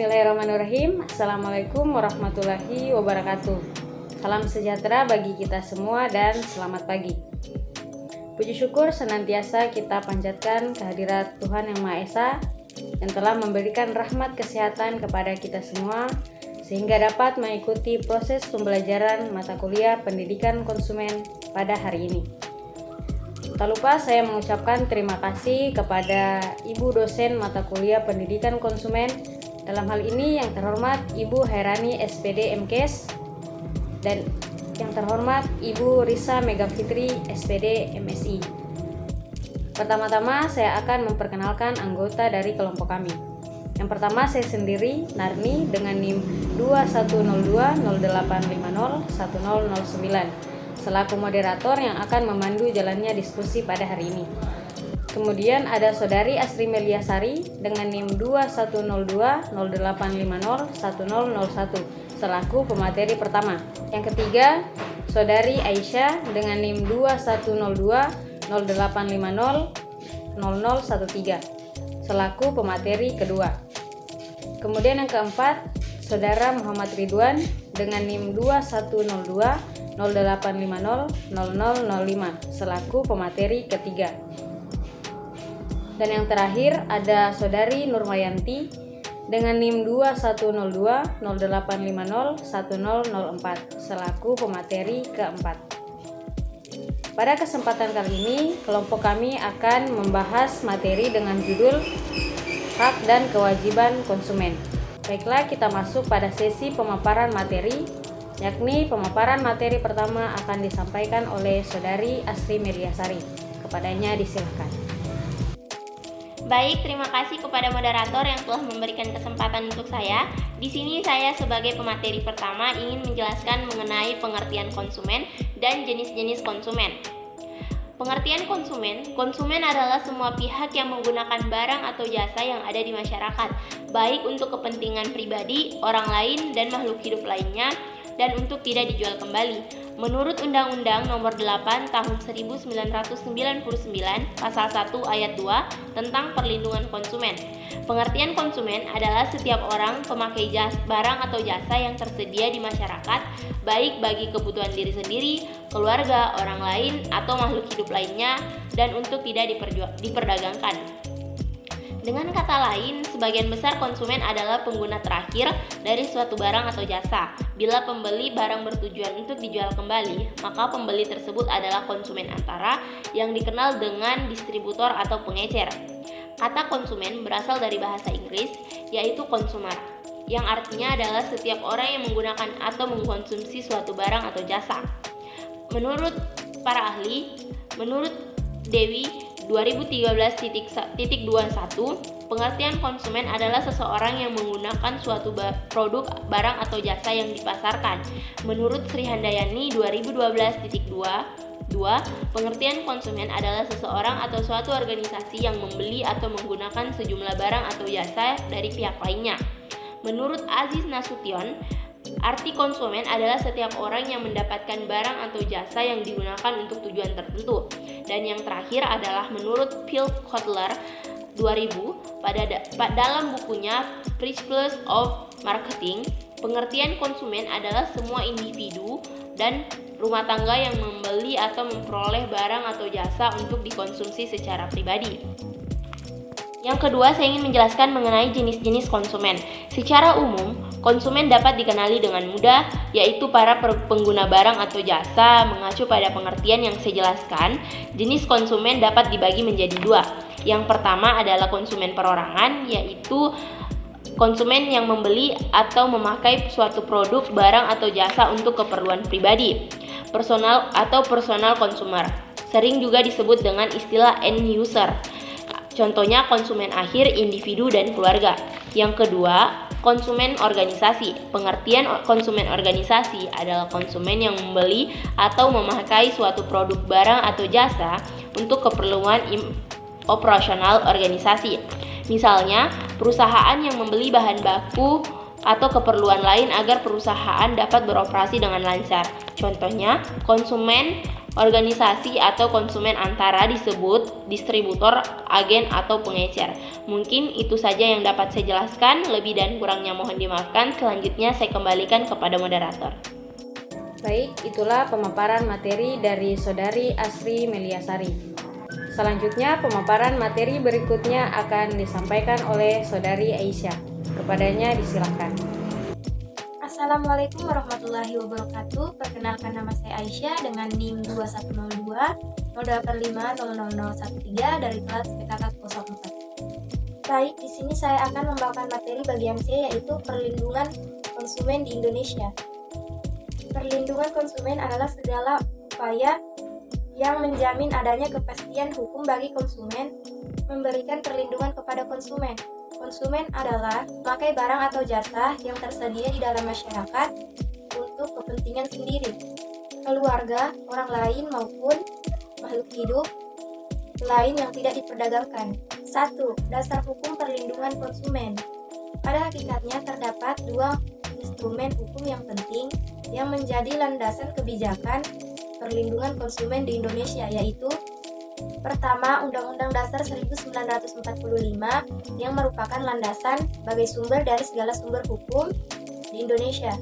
Bismillahirrahmanirrahim. Assalamualaikum warahmatullahi wabarakatuh. Salam sejahtera bagi kita semua dan selamat pagi. Puji syukur senantiasa kita panjatkan kehadirat Tuhan Yang Maha Esa yang telah memberikan rahmat kesehatan kepada kita semua sehingga dapat mengikuti proses pembelajaran mata kuliah pendidikan konsumen pada hari ini. Tak lupa saya mengucapkan terima kasih kepada Ibu dosen mata kuliah pendidikan konsumen, dalam hal ini yang terhormat Ibu Hairani SPD MKes dan yang terhormat Ibu Risa Megafitri SPD MSI. Pertama-tama saya akan memperkenalkan anggota dari kelompok kami. Yang pertama saya sendiri, Narni, dengan NIM 210208501009 selaku moderator yang akan memandu jalannya diskusi pada hari ini. Kemudian ada Saudari Asri Meliasari dengan NIM 210208501001 selaku pemateri pertama. Yang ketiga, Saudari Aisyah dengan NIM 210208500013 selaku pemateri kedua. Kemudian yang keempat, Saudara Muhammad Ridwan dengan NIM 210208500005 selaku pemateri ketiga. Dan yang terakhir ada Saudari Nurmayanti dengan NIM 210208501004 selaku pemateri keempat. Pada kesempatan kali ini, kelompok kami akan membahas materi dengan judul Hak dan Kewajiban Konsumen. Baiklah, kita masuk pada sesi pemaparan materi, yakni pemaparan materi pertama akan disampaikan oleh Saudari Asri Meliasari. Kepadanya disilakan. Baik, terima kasih kepada moderator yang telah memberikan kesempatan untuk saya. Di sini saya sebagai pemateri pertama ingin menjelaskan mengenai pengertian konsumen dan jenis-jenis konsumen. Pengertian konsumen adalah semua pihak yang menggunakan barang atau jasa yang ada di masyarakat, baik untuk kepentingan pribadi, orang lain, dan makhluk hidup lainnya, dan untuk tidak dijual kembali. Menurut Undang-Undang Nomor 8 Tahun 1999 Pasal 1 Ayat 2 tentang Perlindungan Konsumen. Pengertian konsumen adalah setiap orang pemakai barang atau jasa yang tersedia di masyarakat, baik bagi kebutuhan diri sendiri, keluarga, orang lain, atau makhluk hidup lainnya, dan untuk tidak diperdagangkan. Dengan kata lain, sebagian besar konsumen adalah pengguna terakhir dari suatu barang atau jasa. Bila pembeli barang bertujuan untuk dijual kembali, maka pembeli tersebut adalah konsumen antara yang dikenal dengan distributor atau pengecer. Kata konsumen berasal dari bahasa Inggris, yaitu consumer, yang artinya adalah setiap orang yang menggunakan atau mengkonsumsi suatu barang atau jasa. Menurut para ahli, menurut Dewi 2013.21, pengertian konsumen adalah seseorang yang menggunakan suatu produk, barang atau jasa yang dipasarkan. Menurut Sri Handayani 2012.22, pengertian konsumen adalah seseorang atau suatu organisasi yang membeli atau menggunakan sejumlah barang atau jasa dari pihak lainnya. Menurut Aziz Nasution, arti konsumen adalah setiap orang yang mendapatkan barang atau jasa yang digunakan untuk tujuan tertentu. Dan yang terakhir adalah menurut Phil Kotler 2000 dalam bukunya Principles of Marketing, pengertian konsumen adalah semua individu dan rumah tangga yang membeli atau memperoleh barang atau jasa untuk dikonsumsi secara pribadi. Yang kedua, saya ingin menjelaskan mengenai jenis-jenis konsumen. Secara umum, konsumen dapat dikenali dengan mudah, yaitu para pengguna barang atau jasa. Mengacu pada pengertian yang saya jelaskan, jenis konsumen dapat dibagi menjadi dua. Yang pertama adalah konsumen perorangan, yaitu konsumen yang membeli atau memakai suatu produk, barang atau jasa untuk keperluan pribadi. Personal consumer, sering juga disebut dengan istilah end user. Contohnya konsumen akhir, individu, dan keluarga. Yang kedua, konsumen organisasi. Pengertian konsumen organisasi adalah konsumen yang membeli atau memakai suatu produk, barang, atau jasa untuk keperluan operasional organisasi. Misalnya, perusahaan yang membeli bahan baku atau keperluan lain agar perusahaan dapat beroperasi dengan lancar. Contohnya, konsumen Organisasi atau konsumen antara disebut distributor, agen, atau pengecer. Mungkin itu saja yang dapat saya jelaskan, lebih dan kurangnya mohon dimaafkan. Selanjutnya saya kembalikan kepada moderator. Baik, itulah pemaparan materi dari Saudari Asri Meliasari. Selanjutnya, pemaparan materi berikutnya akan disampaikan oleh Saudari Aisyah. Kepadanya disilakan. Assalamualaikum warahmatullahi wabarakatuh. Perkenalkan, nama saya Aisyah dengan NIM 2102 0850013 dari kelas PKK 04. Baik, di sini saya akan membawakan materi bagian C, yaitu perlindungan konsumen di Indonesia. Perlindungan konsumen adalah segala upaya yang menjamin adanya kepastian hukum bagi konsumen, memberikan perlindungan kepada konsumen. Konsumen adalah memakai barang atau jasa yang tersedia di dalam masyarakat untuk kepentingan sendiri, keluarga, orang lain maupun makhluk hidup lain yang tidak diperdagangkan. 1. Dasar hukum perlindungan konsumen. Pada hakikatnya terdapat dua instrumen hukum yang penting yang menjadi landasan kebijakan perlindungan konsumen di Indonesia, yaitu pertama, Undang-Undang Dasar 1945 yang merupakan landasan sebagai sumber dari segala sumber hukum di Indonesia,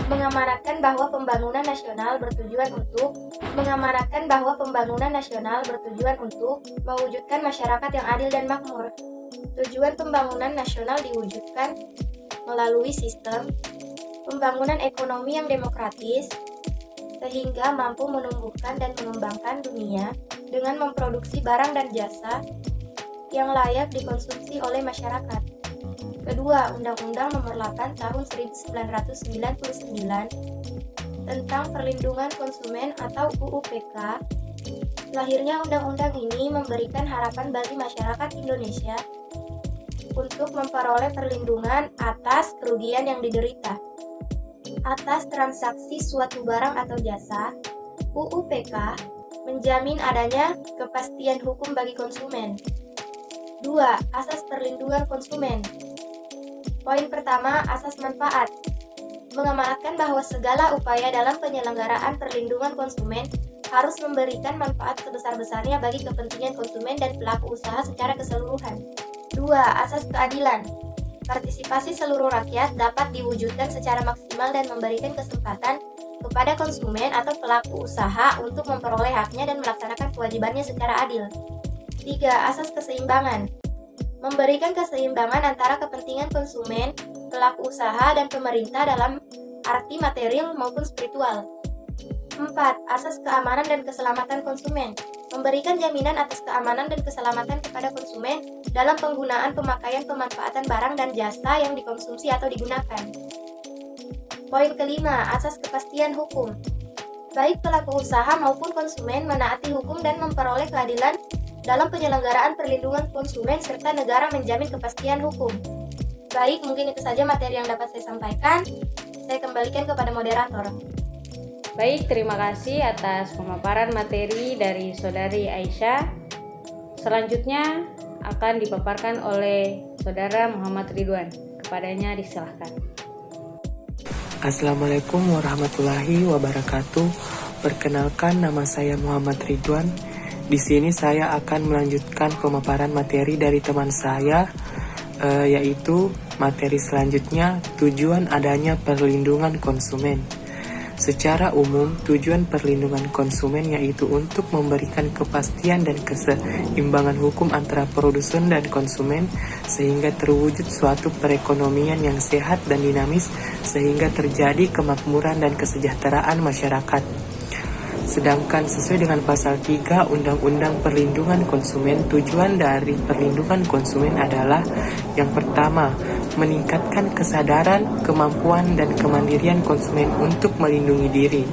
mengamanatkan bahwa pembangunan nasional bertujuan untuk mewujudkan masyarakat yang adil dan makmur. Tujuan pembangunan nasional diwujudkan melalui sistem pembangunan ekonomi yang demokratis, sehingga mampu menumbuhkan dan mengembangkan dunia dengan memproduksi barang dan jasa yang layak dikonsumsi oleh masyarakat. Kedua, Undang-Undang Nomor 8 Tahun 1999 tentang Perlindungan Konsumen atau UU-PK. Lahirnya undang-undang ini memberikan harapan bagi masyarakat Indonesia untuk memperoleh perlindungan atas kerugian yang diderita atas transaksi suatu barang atau jasa. UU-PK menjamin adanya kepastian hukum bagi konsumen. 2. Asas perlindungan konsumen. Poin pertama, asas manfaat. Mengamanatkan bahwa segala upaya dalam penyelenggaraan perlindungan konsumen harus memberikan manfaat sebesar-besarnya bagi kepentingan konsumen dan pelaku usaha secara keseluruhan. 2. Asas keadilan. Partisipasi seluruh rakyat dapat diwujudkan secara maksimal dan memberikan kesempatan kepada konsumen atau pelaku usaha untuk memperoleh haknya dan melaksanakan kewajibannya secara adil. 3. Asas keseimbangan. Memberikan keseimbangan antara kepentingan konsumen, pelaku usaha, dan pemerintah dalam arti material maupun spiritual. 4. Asas keamanan dan keselamatan konsumen. Memberikan jaminan atas keamanan dan keselamatan kepada konsumen dalam penggunaan, pemakaian, pemanfaatan barang dan jasa yang dikonsumsi atau digunakan. Poin kelima, asas kepastian hukum. Baik pelaku usaha maupun konsumen menaati hukum dan memperoleh keadilan dalam penyelenggaraan perlindungan konsumen serta negara menjamin kepastian hukum. Baik, mungkin itu saja materi yang dapat saya sampaikan. Saya kembalikan kepada moderator. Baik, terima kasih atas pemaparan materi dari Saudari Aisyah. Selanjutnya akan dipaparkan oleh Saudara Muhammad Ridwan. Kepadanya disilahkan. Assalamualaikum warahmatullahi wabarakatuh. Perkenalkan, nama saya Muhammad Ridwan. Di sini saya akan melanjutkan pemaparan materi dari teman saya, yaitu materi selanjutnya, tujuan adanya perlindungan konsumen. Secara umum, tujuan perlindungan konsumen yaitu untuk memberikan kepastian dan keseimbangan hukum antara produsen dan konsumen sehingga terwujud suatu perekonomian yang sehat dan dinamis sehingga terjadi kemakmuran dan kesejahteraan masyarakat. Sedangkan sesuai dengan pasal 3 Undang-Undang Perlindungan Konsumen, tujuan dari perlindungan konsumen adalah yang pertama, meningkatkan kesadaran, kemampuan, dan kemandirian konsumen untuk melindungi diri.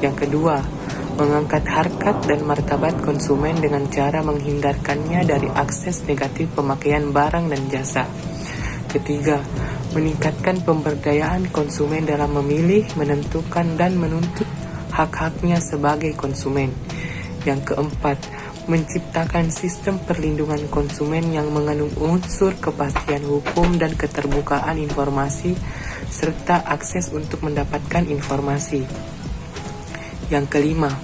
Yang kedua, mengangkat harkat dan martabat konsumen dengan cara menghindarkannya dari akses negatif pemakaian barang dan jasa. Ketiga, meningkatkan pemberdayaan konsumen dalam memilih, menentukan, dan menuntut hak-haknya sebagai konsumen. Yang keempat, menciptakan sistem perlindungan konsumen yang mengandung unsur kepastian hukum dan keterbukaan informasi serta akses untuk mendapatkan informasi. Yang kelima,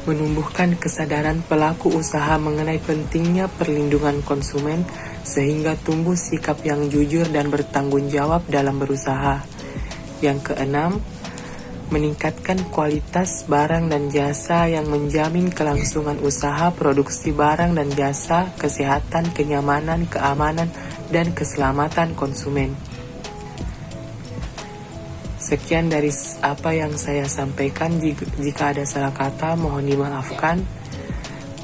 menumbuhkan kesadaran pelaku usaha mengenai pentingnya perlindungan konsumen sehingga tumbuh sikap yang jujur dan bertanggung jawab dalam berusaha. Yang keenam, meningkatkan kualitas barang dan jasa yang menjamin kelangsungan usaha, produksi barang dan jasa, kesehatan, kenyamanan, keamanan, dan keselamatan konsumen. Sekian dari apa yang saya sampaikan. Jika ada salah kata, mohon dimaafkan.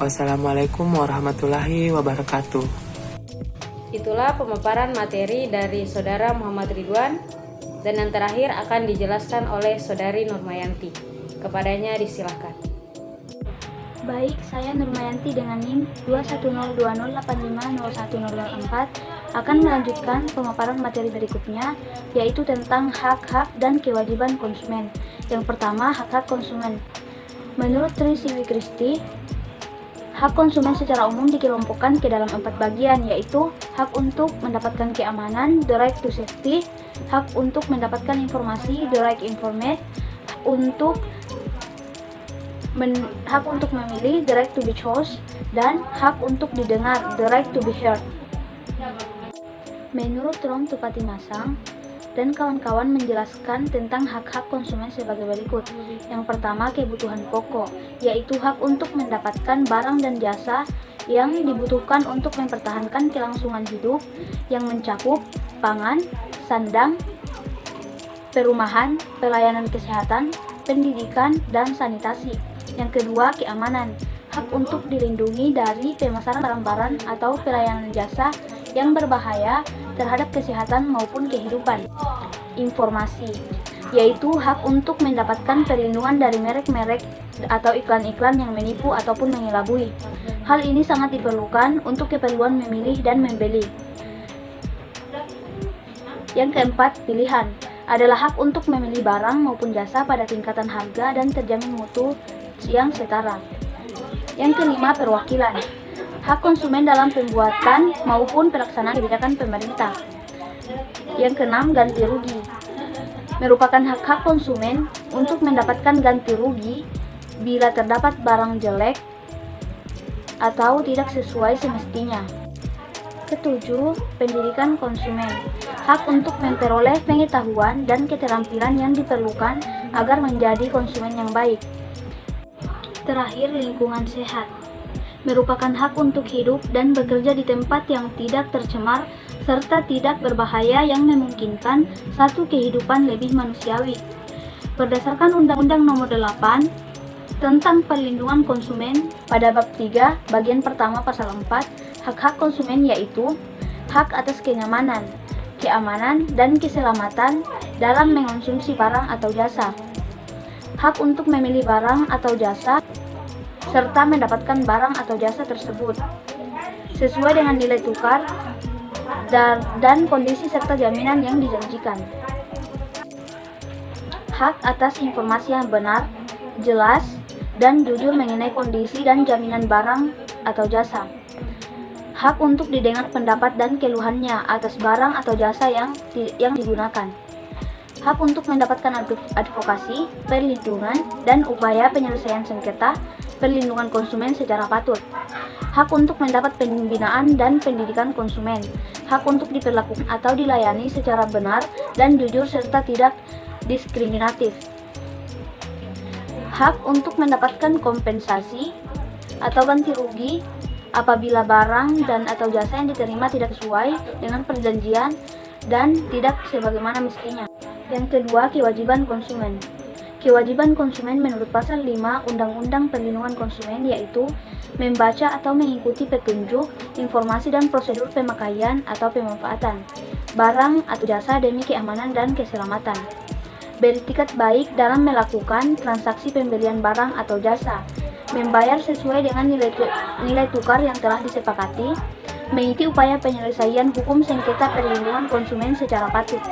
Wassalamualaikum warahmatullahi wabarakatuh. Itulah pemaparan materi dari Saudara Muhammad Ridwan, dan yang terakhir akan dijelaskan oleh Saudari Nurmayanti. Kepadanya disilahkan. Baik, saya Nurmayanti dengan NIM 21020850104 akan melanjutkan pemaparan materi berikutnya, yaitu tentang hak-hak dan kewajiban konsumen. Yang pertama, hak-hak konsumen. Menurut Tri Siwi Kristi, hak konsumen secara umum dikelompokkan ke dalam 4 bagian, yaitu hak untuk mendapatkan keamanan, the right to safety, hak untuk mendapatkan informasi, the right informate, hak untuk memilih, the right to be chose, dan hak untuk didengar, the right to be heard. Menurut Rom Tupati Masang dan kawan-kawan menjelaskan tentang hak-hak konsumen sebagai berikut. Yang pertama, kebutuhan pokok, yaitu hak untuk mendapatkan barang dan jasa yang dibutuhkan untuk mempertahankan kelangsungan hidup yang mencakup pangan, sandang, perumahan, pelayanan kesehatan, pendidikan, dan sanitasi. Yang kedua, keamanan, hak untuk dilindungi dari pemasaran barang-barang atau pelayanan jasa yang berbahaya terhadap kesehatan maupun kehidupan. Informasi, yaitu hak untuk mendapatkan perlindungan dari merek-merek atau iklan-iklan yang menipu ataupun mengelabui. Hal ini sangat diperlukan untuk keperluan memilih dan membeli. Yang keempat, pilihan, adalah hak untuk memilih barang maupun jasa pada tingkatan harga dan terjamin mutu yang setara. Yang kelima, perwakilan, hak konsumen dalam pembuatan maupun pelaksanaan kebijakan pemerintah. Yang keenam, ganti rugi, merupakan hak-hak konsumen untuk mendapatkan ganti rugi bila terdapat barang jelek atau tidak sesuai semestinya. Ketujuh, pendidikan konsumen, hak untuk memperoleh pengetahuan dan keterampilan yang diperlukan agar menjadi konsumen yang baik. Terakhir, lingkungan sehat, merupakan hak untuk hidup dan bekerja di tempat yang tidak tercemar serta tidak berbahaya yang memungkinkan satu kehidupan lebih manusiawi. Berdasarkan Undang-Undang Nomor 8 tentang Perlindungan Konsumen pada bab 3 bagian pertama pasal 4, hak-hak konsumen yaitu hak atas kenyamanan, keamanan, dan keselamatan dalam mengonsumsi barang atau jasa, hak untuk memilih barang atau jasa serta mendapatkan barang atau jasa tersebut sesuai dengan nilai tukar dan kondisi serta jaminan yang dijanjikan. Hak atas informasi yang benar, jelas, dan jujur mengenai kondisi dan jaminan barang atau jasa. Hak untuk didengar pendapat dan keluhannya atas barang atau jasa yang digunakan. Hak untuk mendapatkan advokasi, perlindungan, dan upaya penyelesaian sengketa perlindungan konsumen secara patut. Hak untuk mendapat pembinaan dan pendidikan konsumen. Hak untuk diperlakukan atau dilayani secara benar dan jujur serta tidak diskriminatif. Hak untuk mendapatkan kompensasi atau ganti rugi apabila barang dan atau jasa yang diterima tidak sesuai dengan perjanjian dan tidak sebagaimana mestinya. Yang kedua, kewajiban konsumen. Kewajiban konsumen menurut pasal 5 Undang-Undang Perlindungan Konsumen yaitu membaca atau mengikuti petunjuk, informasi dan prosedur pemakaian atau pemanfaatan barang atau jasa demi keamanan dan keselamatan. Beretikat baik dalam melakukan transaksi pembelian barang atau jasa, membayar sesuai dengan nilai tukar yang telah disepakati, mengikuti upaya penyelesaian hukum sengketa perlindungan konsumen secara patut.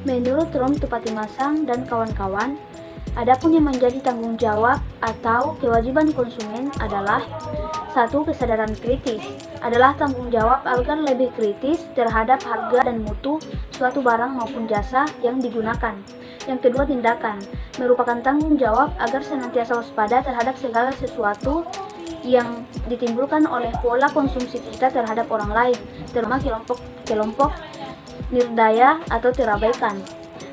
Menurut Rom Tupati Masang dan kawan-kawan, adapun yang menjadi tanggung jawab atau kewajiban konsumen adalah 1. Kesadaran kritis adalah tanggung jawab agar lebih kritis terhadap harga dan mutu suatu barang maupun jasa yang digunakan. Yang kedua, tindakan merupakan tanggung jawab agar senantiasa waspada terhadap segala sesuatu yang ditimbulkan oleh pola konsumsi kita terhadap orang lain, terutama kelompok nirdaya atau terabaikan,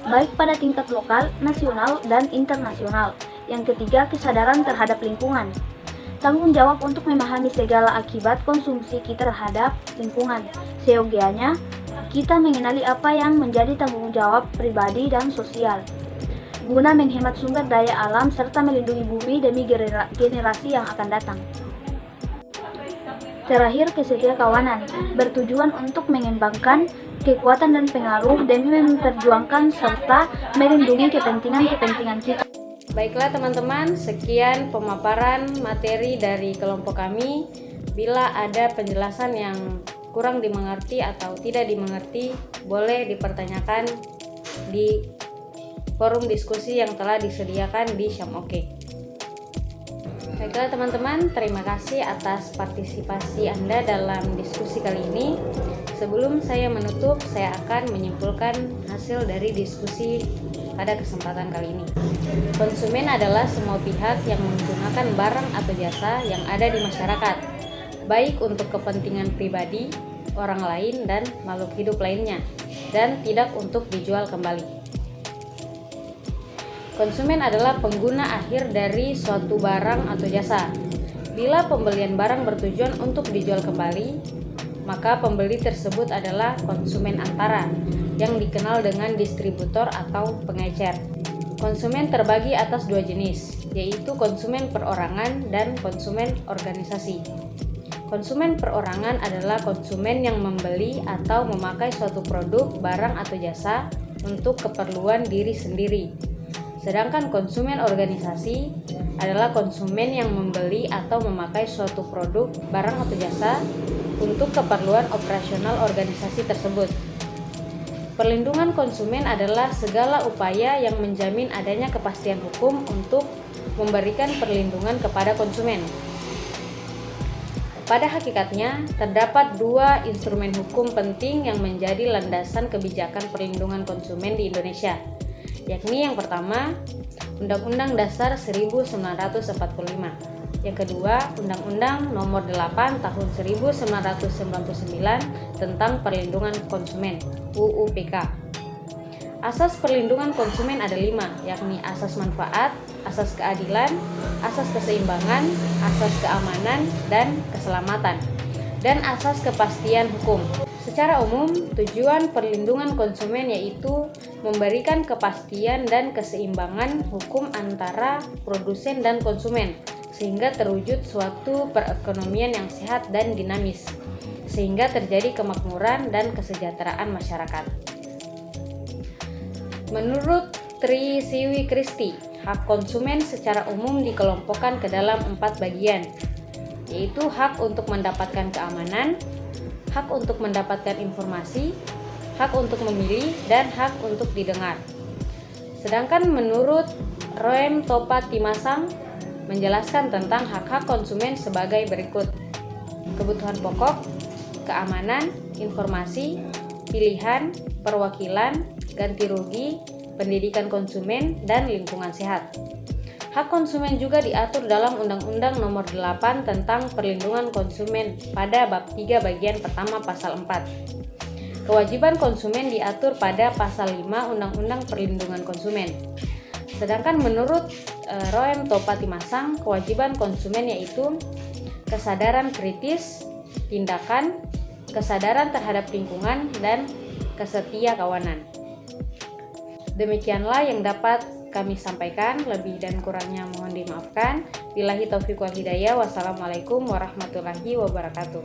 baik pada tingkat lokal, nasional, dan internasional. Yang ketiga, kesadaran terhadap lingkungan. Tanggung jawab untuk memahami segala akibat konsumsi kita terhadap lingkungan. Seyogianya, kita mengenali apa yang menjadi tanggung jawab pribadi dan sosial, guna menghemat sumber daya alam serta melindungi bumi demi generasi yang akan datang. Terakhir, kesetia kawanan bertujuan untuk mengembangkan kekuatan dan pengaruh demi memperjuangkan serta melindungi kepentingan kita. Baiklah teman-teman, sekian pemaparan materi dari kelompok kami. Bila ada penjelasan yang kurang dimengerti atau tidak dimengerti, boleh dipertanyakan di forum diskusi yang telah disediakan di Syamoke. Baiklah teman-teman, terima kasih atas partisipasi Anda dalam diskusi kali ini. Sebelum saya menutup, saya akan menyimpulkan hasil dari diskusi pada kesempatan kali ini. Konsumen adalah semua pihak yang menggunakan barang atau jasa yang ada di masyarakat, baik untuk kepentingan pribadi, orang lain, dan makhluk hidup lainnya, dan tidak untuk dijual kembali. Konsumen adalah pengguna akhir dari suatu barang atau jasa. Bila pembelian barang bertujuan untuk dijual kembali, maka pembeli tersebut adalah konsumen antara, yang dikenal dengan distributor atau pengecer. Konsumen terbagi atas dua jenis, yaitu konsumen perorangan dan konsumen organisasi. Konsumen perorangan adalah konsumen yang membeli atau memakai suatu produk, barang, atau jasa untuk keperluan diri sendiri. Sedangkan konsumen organisasi adalah konsumen yang membeli atau memakai suatu produk, barang, atau jasa untuk keperluan operasional organisasi tersebut. Perlindungan konsumen adalah segala upaya yang menjamin adanya kepastian hukum untuk memberikan perlindungan kepada konsumen. Pada hakikatnya, terdapat dua instrumen hukum penting yang menjadi landasan kebijakan perlindungan konsumen di Indonesia, yakni yang pertama, Undang-Undang Dasar 1945. Yang kedua, Undang-Undang Nomor 8 Tahun 1999 tentang Perlindungan Konsumen (UU-PK). Asas perlindungan konsumen ada 5, yakni asas manfaat, asas keadilan, asas keseimbangan, asas keamanan dan keselamatan, dan asas kepastian hukum. Secara umum, tujuan perlindungan konsumen yaitu memberikan kepastian dan keseimbangan hukum antara produsen dan konsumen, sehingga terwujud suatu perekonomian yang sehat dan dinamis, sehingga terjadi kemakmuran dan kesejahteraan masyarakat. Menurut Trisiwi Christie, hak konsumen secara umum dikelompokkan ke dalam 4 bagian, yaitu hak untuk mendapatkan keamanan, hak untuk mendapatkan informasi, hak untuk memilih, dan hak untuk didengar. Sedangkan menurut Roem Topatimasang menjelaskan tentang hak-hak konsumen sebagai berikut: kebutuhan pokok, keamanan, informasi, pilihan, perwakilan, ganti rugi, pendidikan konsumen, dan lingkungan sehat. Hak konsumen juga diatur dalam Undang-Undang Nomor 8 tentang Perlindungan Konsumen pada bab 3 bagian pertama pasal 4. Kewajiban konsumen diatur pada pasal 5 Undang-Undang Perlindungan Konsumen. Sedangkan menurut Roem Topatimasang, kewajiban konsumen yaitu kesadaran kritis, tindakan, kesadaran terhadap lingkungan, dan kesetia kawanan. Demikianlah yang dapat kami sampaikan, lebih dan kurangnya mohon dimaafkan. Billahi taufiq wal hidayah. Wassalamualaikum warahmatullahi wabarakatuh.